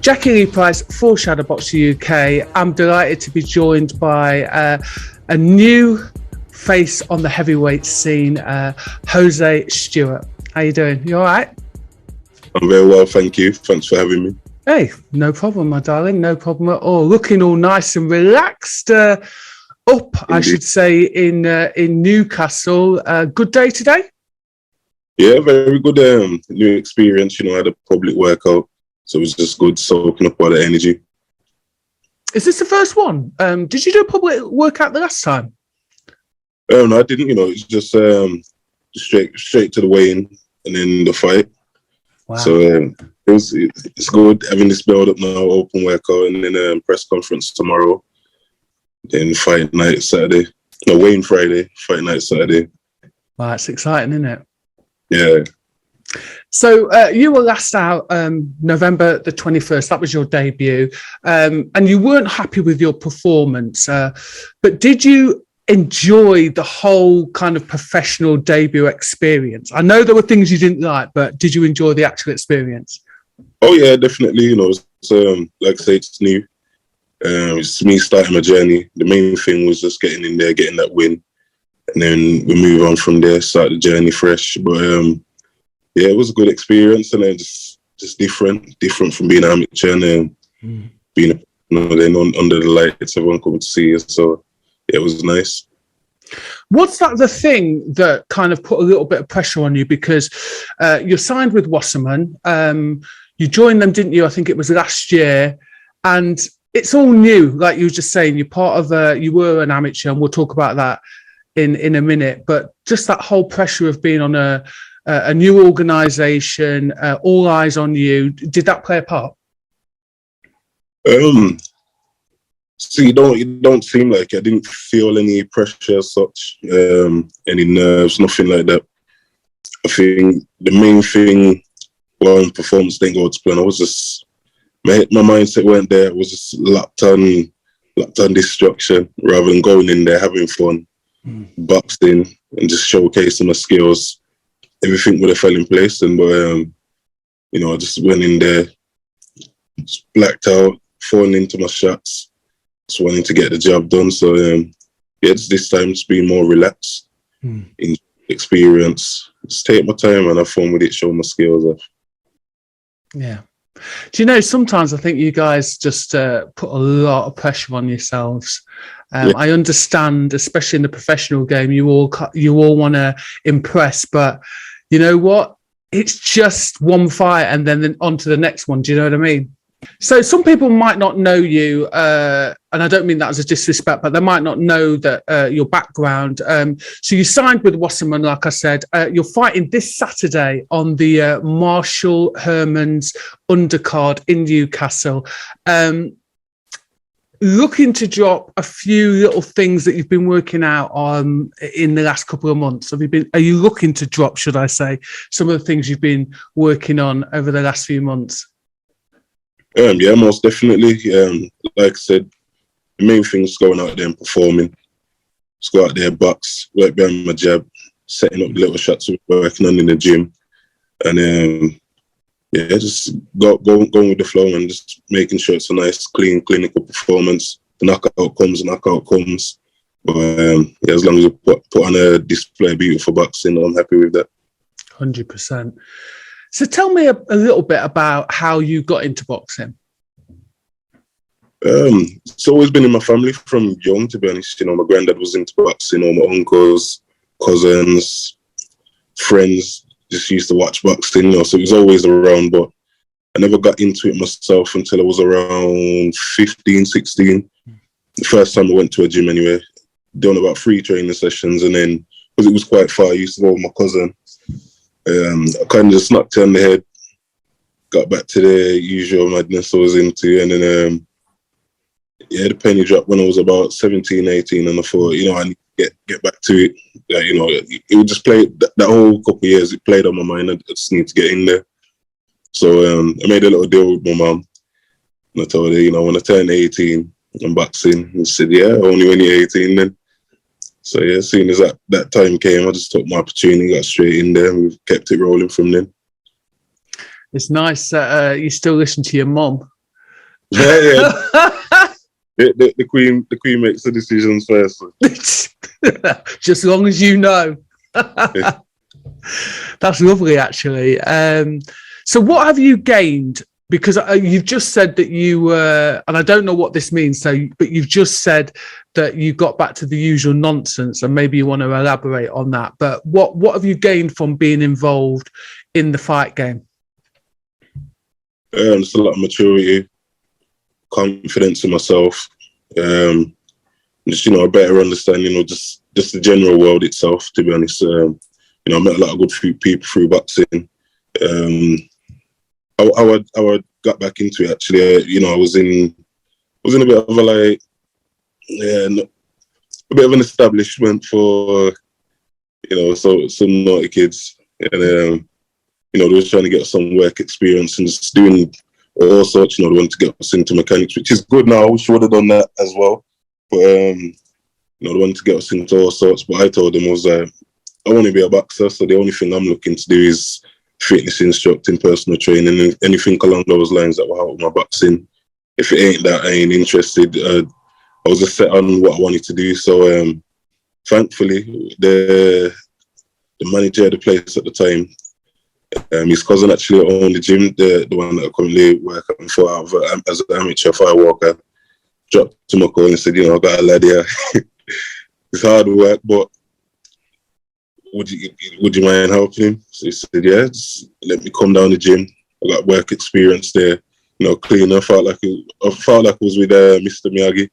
Jacqui-Lee Pryce for Shadowboxruk UK. I'm delighted to be joined by a new face on the heavyweight scene, Hosea Stewart. How you doing? You all right? I'm very well, thank you. Thanks for having me. Hey, no problem, my darling. No problem at all. Looking all nice and relaxed. I should say, in Newcastle. Good day today? Yeah, very good new experience. I had a public workout, so it was just good soaking up all the energy. Is this the first one? Did you do a public workout the last time? No, I didn't. It's just straight to the weigh-in and then the fight. Wow. So it's good having this build up now, open workout, and then press conference tomorrow. Then fight night Saturday. No, weigh-in Friday, fight night Saturday. Wow, it's exciting, isn't it? Yeah. So you were last out November the 21st. That was your debut. And you weren't happy with your performance. But did you enjoy the whole kind of professional debut experience? I know there were things you didn't like, but did you enjoy the actual experience? Oh, yeah, definitely. It's, like I say, it's new. It's me starting my journey. The main thing was just getting in there, getting that win. And then we move on from there, start the journey fresh. But yeah, it was a good experience, and then just different from being an amateur and being then under the lights, everyone coming to see us. So yeah, it was nice. What's the thing that kind of put a little bit of pressure on you? Because you're signed with Wasserman. You joined them, didn't you? I think it was last year, and it's all new. Like you were just saying, you're part of you were an amateur, and we'll talk about that in a minute. But just that whole pressure of being on a new organisation, all eyes on you. Did that play a part? So you don't seem like I didn't feel any pressure as such, any nerves, nothing like that. I think the main thing when performance didn't go to plan, I was just my mindset weren't there. It was just locked on destruction rather than going in there having fun, boxing and just showcasing my skills. Everything would have fell in place, and I just went in there, just blacked out, falling into my shots, just wanting to get the job done. So just this time, just being more relaxed, in experience, just take my time and have fun with it, show my skills off. Yeah. Do you know, sometimes I think you guys just put a lot of pressure on yourselves. I understand, especially in the professional game, you all want to impress, but you know what? It's just one fight and then on to the next one. Do you know what I mean? So some people might not know you, and I don't mean that as a disrespect, but they might not know that your background. So you signed with Wasserman, like I said. You're fighting this Saturday on the MarshallHermans undercard in Newcastle. Looking to drop a few little things that you've been working out on in the last couple of months. Are you looking to drop, should I say, some of the things you've been working on over the last few months? Yeah, most definitely. Like I said, the main thing is going out there and performing. Just go out there, box, work behind my jab, setting up the little shots we're working on in the gym, and just going with the flow and just making sure it's a nice, clean, clinical performance. The knockout comes. But as long as you put on a display beautiful boxing, I'm happy with that. 100%. So tell me a little bit about how you got into boxing. It's always been in my family from young, to be honest. My granddad was into boxing, all my uncles, cousins, friends just used to watch boxing, so it was always around, but I never got into it myself until I was around 15, 16. The first time I went to a gym anyway, done about 3 training sessions, and then, because it was quite far, I used to go with my cousin. I kind of just knocked it on the head, got back to the usual madness I was into, and then the penny dropped when I was about 17, 18, and I thought, I need to get back to it. It would just play that whole couple of years. It played on my mind. I just need to get in there. So I made a little deal with my mum, and I told her, when I turn 18, I'm boxing. And she said, yeah, only when you're 18 then. So yeah, as soon as that time came, I just took my opportunity, got straight in there, and we've kept it rolling from then. It's nice that you still listen to your mum. Yeah. The queen makes the decisions first. Just as long as you know. That's lovely, actually. So what have you gained? Because you've just said that you and I don't know what this means, but you've just said that you got back to the usual nonsense, and maybe you want to elaborate on that. But what have you gained from being involved in the fight game? Just a lot of maturity, confidence in myself, just, a better understanding of just the general world itself, to be honest. I met a lot of good people through boxing. I got back into it, actually. I was in a bit of a bit of an establishment for, so some naughty kids. And, they were trying to get some work experience and just doing all sorts, they wanted to get us into mechanics, which is good now. I wish I would have done that as well. But, they wanted to get us into all sorts. But I told them, I want to be a boxer, so the only thing I'm looking to do is fitness instructing, personal training, and anything along those lines that will help my boxing. If it ain't that, I ain't interested. I was just set on what I wanted to do. So, thankfully, the manager of the place at the time, his cousin actually owned the gym, the one that I currently work at for as an amateur firewalker. Dropped to my call and said, I got a lad here. It's hard work, but would you mind helping him? So he said, yeah, just let me come down the gym. I got work experience there, cleaner. I felt like it was with Mr. Miyagi.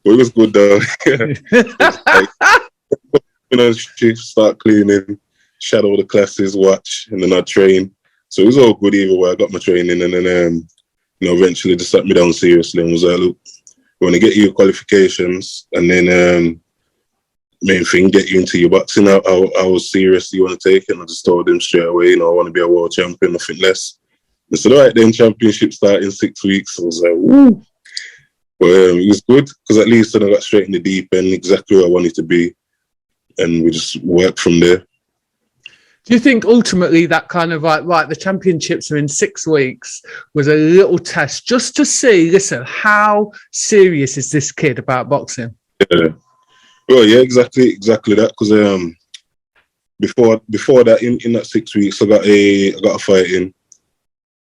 But it was good though. Start cleaning, shadow the classes, watch, and then I'd train. So it was all good either way. I got my training, and then eventually just sat me down seriously and was like, look, we want to get you qualifications, and then main thing, get you into your boxing. How serious do you want to take it? And I just told him straight away, I want to be a world champion, nothing less. And so, all right, then championship start in 6 weeks. I was like, woo. But it was good, because at least then I got straight in the deep end, exactly where I wanted to be. And we just worked from there. Do you think ultimately that kind of right, the championships are in 6 weeks, was a little test just to see, listen, how serious is this kid about boxing? Yeah. Well, yeah, exactly that. Because before that, in that 6 weeks, I got a fight in,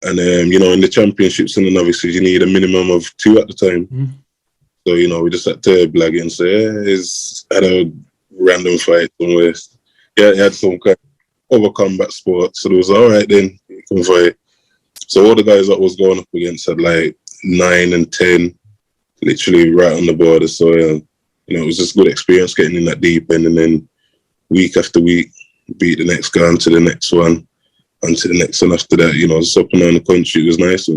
and in the championships and the novices, you need a minimum of 2 at the time. Mm-hmm. So we just had to blag it and say, had a random fight somewhere. Yeah, he had some kind of other combat sport, so it was all right then. You can fight. So all the guys that was going up against had like 9 and 10, literally right on the border. So it was just good experience getting in that deep end, and then week after week, beat the next guy onto the next one, onto the next one after that. Just up and down the country. It was nice.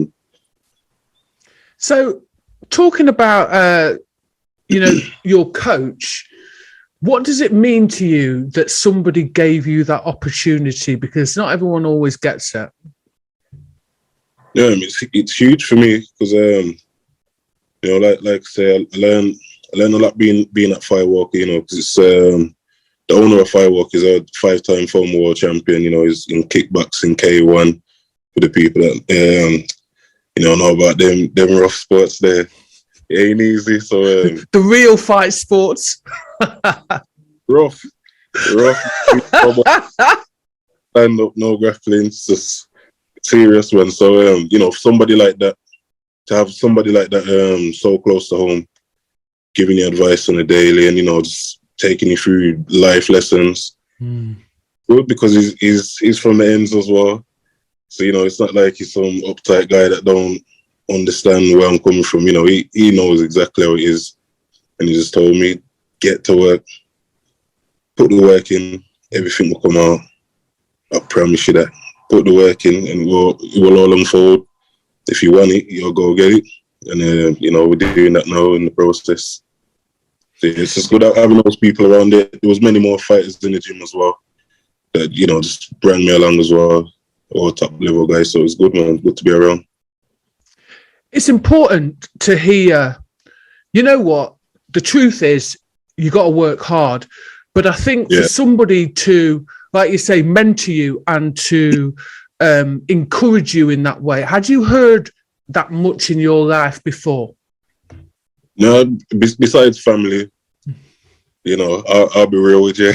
So, talking about, your coach, what does it mean to you that somebody gave you that opportunity? Because not everyone always gets it. Yeah, it's huge for me because, like I say, I learned a lot being at Firewalker, because it's the owner of Firewalker is a 5-time former world champion. He's in kickboxing, K1, for the people that know about them rough sports there. It ain't easy. So the real fight sports. rough. Stand up, no grappling. It's just serious one. So somebody like that, to have somebody like that so close to home, giving you advice on a daily, and just taking you through life lessons. Good, because he's from the ends as well. So it's not like he's some uptight guy that don't understand where I'm coming from. He knows exactly how it is, and he just told me, get to work, put the work in, everything will come out. I promise you that. Put the work in, and it will all unfold. If you want it, you'll go get it. And we're doing that now in the process. So it's just good having those people around there. There was many more fighters in the gym as well that just bring me along as well, all top level guys. So it's good, man. Good to be around. It's important to hear. You know what? The truth is, you got to work hard. But I think for somebody to, like you say, mentor you and to encourage you in that way. Had you heard that much in your life before? No, besides family, you know, I'll be real with you.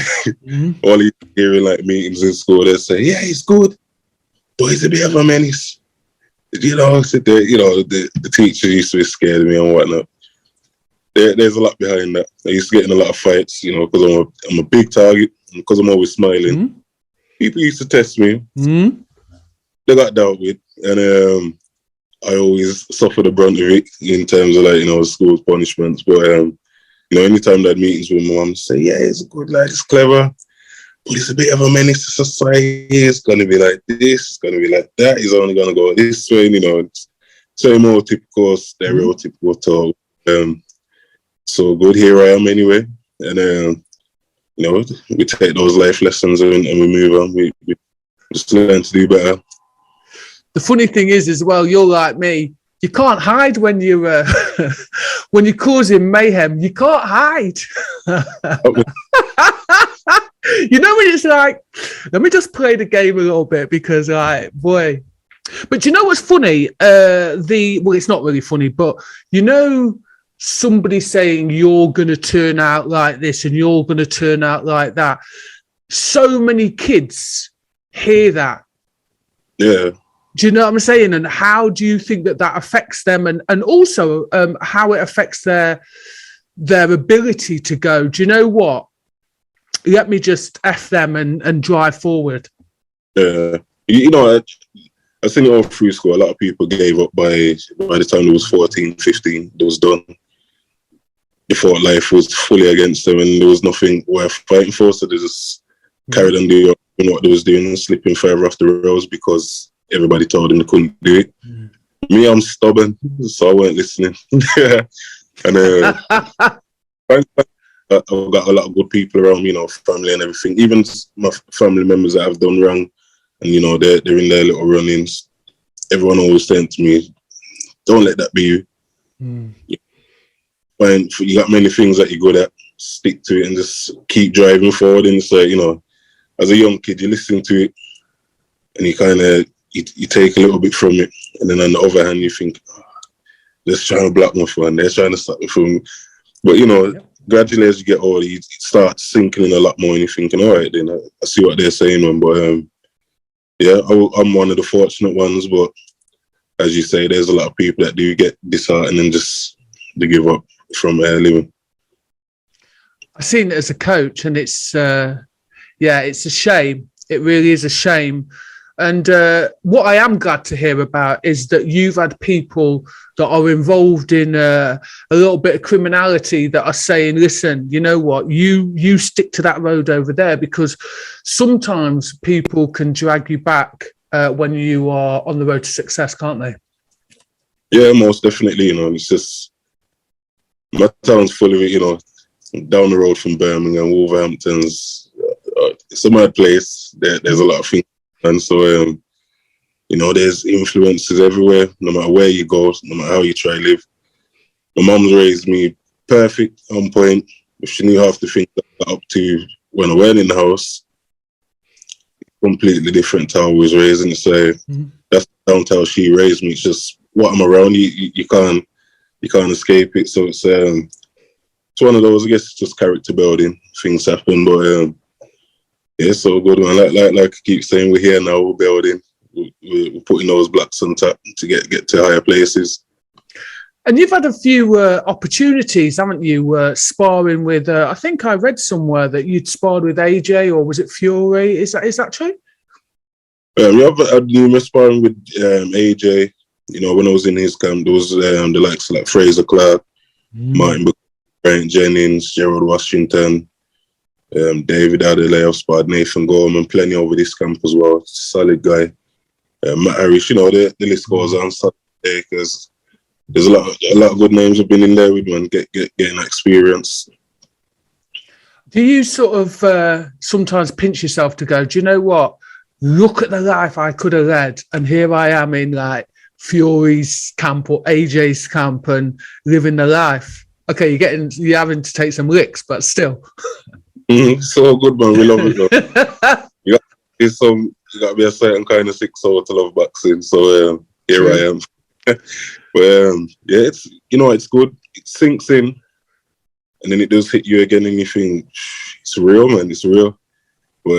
All you hear in like meetings in school, they say, "Yeah, he's good, but he's a bit of a menace." You know, so the teacher used to be scared of me and whatnot. There's a lot behind that. I used to get in a lot of fights, you know, because I'm a big target, and because I'm always smiling. People used to test me. They got dealt with, and I always suffer the brunt of it in terms of, like, you know, school's punishments. But you know, anytime that meetings with my mum, say, "Yeah, he's a good lad, he's clever, but he's a bit of a menace to society. It's gonna be like this, it's gonna be like that. He's only gonna go this way." You know, it's very more typical, stereotypical talk. So good, here I am anyway, and you know, we take those life lessons and we move on. We just learn to do better. The funny thing is, as well, you're like me. You can't hide when you're when you're causing mayhem. You can't hide. You know, when it's like, let me just play the game a little bit because, like, boy. But you know what's funny? Well, it's not really funny, but you know, somebody saying you're going to turn out like this and you're going to turn out like that. So many kids hear that. Yeah. Do you know what I'm saying? And how do you think that affects them, and also how it affects their ability to go, do you know what? Let me just F them and drive forward. Yeah. You know, I think all through school, a lot of people gave up by the time it was 14, 15, it was done. They thought life was fully against them and there was nothing worth fighting for, so they just carried on doing what they was doing, slipping further off the rails because everybody told them they couldn't do it. Me, I'm stubborn, so I weren't listening. And I've got a lot of good people around me, you know, family and everything. Even my family members that have done wrong, and you know, they're in their little run-ins. Everyone always saying to me, "Don't let that be you. You got many things that you're good at. Stick to it and just keep driving forward." And it's like, you know, as a young kid, you listen to it, and you kind of you take a little bit from it, and then on the other hand, you think, "Oh, they're trying to block my fun. They're trying to stop me from." But you know, gradually as you get older, you start sinking in a lot more, and you're thinking, "All right, then I see what they're saying." Man. But yeah, I'm one of the fortunate ones. But as you say, there's a lot of people that do get disheartened and just they give up from living. I've seen it as a coach, and it's it's a shame. It really is a shame. And what I am glad to hear about is that you've had people that are involved in a little bit of criminality that are saying, "Listen, you know what? You stick to that road over there," because sometimes people can drag you back when you are on the road to success, can't they? Yeah, most definitely. You know, it's just my town's full of it. You know, down the road from Birmingham, Wolverhampton's, it's a mad place. There's a lot of things. And so, you know, there's influences everywhere, no matter where you go, no matter how you try to live. My mum's raised me perfect, on point. If she knew half the things I got up to when I went in the house, completely different to how I was raised. And so that's down to how she raised me. It's just what I'm around, you can't escape it. So it's one of those, I guess, it's just character building. Things happen, but yeah, so good, man. Like I keep saying, we're here now, we're building, we're putting those blocks on top to get to higher places. And you've had a few opportunities, haven't you, sparring with, I think I read somewhere that you'd sparred with AJ, or was it Fury? Is that true? Yeah, I've had numerous sparring with AJ. You know, when I was in his camp, there was the likes of like Fraser Clark, Martin Buchanan, Brent Jennings, Gerald Washington, David Adelaide, I've sparred Nathan Gorman, plenty over this camp as well. Solid guy. Matt Harris, you know, the list goes on because there's a lot of good names have been in there with, man, getting that experience. Do you sort of sometimes pinch yourself to go, do you know what? Look at the life I could have led, and here I am in like Fury's camp or AJ's camp and living the life. Okay, you're having to take some licks, but still. So good, man. We love it, though. You got to be a certain kind of sick soul to love boxing. So here I am. Yeah, it's good. It sinks in, and then it does hit you again, and you think it's real, man. It's real. But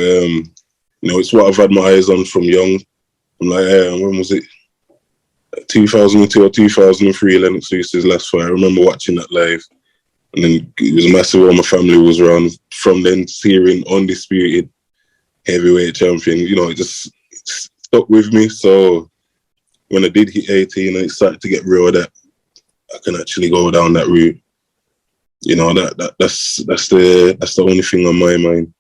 it's what I've had my eyes on from young. I'm like, when was it? 2002 or 2003, Lennox Lewis's last fight. I remember watching that live, and then it was massive. All my family was around. From then, hearing undisputed heavyweight champion, it just stuck with me. So when I did hit 18 and it started to get real, that I can actually go down that route. That's the only thing on my mind.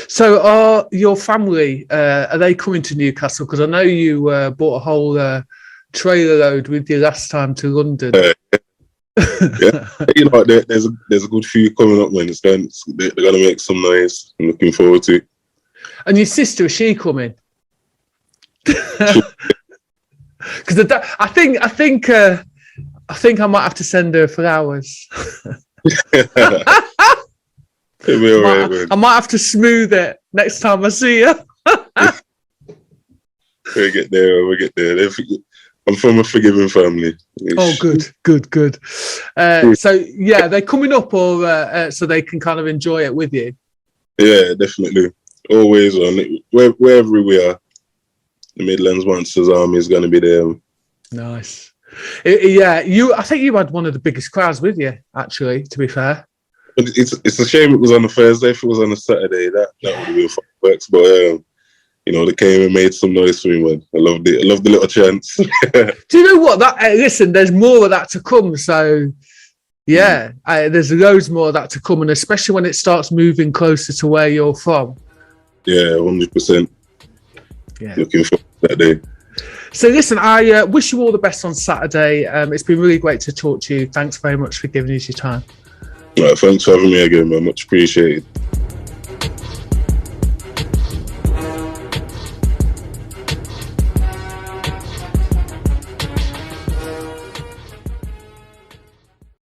So are your family, are they coming to Newcastle? Because I know you bought a whole trailer load with you last time to London. Yeah. There's a good few coming up, man. They're going to make some noise. I'm looking forward to it. And your sister, is she coming? Because I think I might have to send her flowers. I might have to smooth it next time I see you. We'll get there. I'm from a forgiving family. Oh, good. So yeah, they're coming up, or so they can kind of enjoy it with you. Yeah, definitely. Always on it. Wherever we are, the Midlands Monsters Army is going to be there. Nice. Yeah, I think you had one of the biggest crowds with you, actually, to be fair. It's a shame it was on a Thursday. If it was on a Saturday, that would have been fireworks. But they came and made some noise for me, man. I loved it. I loved the little chants. Do you know what? Listen, there's more of that to come. So yeah, there's loads more of that to come, and especially when it starts moving closer to where you're from. Yeah, 100%. Yeah, looking forward to that day. So listen, I wish you all the best on Saturday. It's been really great to talk to you. Thanks very much for giving us your time. Right, thanks for having me again, man. Much appreciated.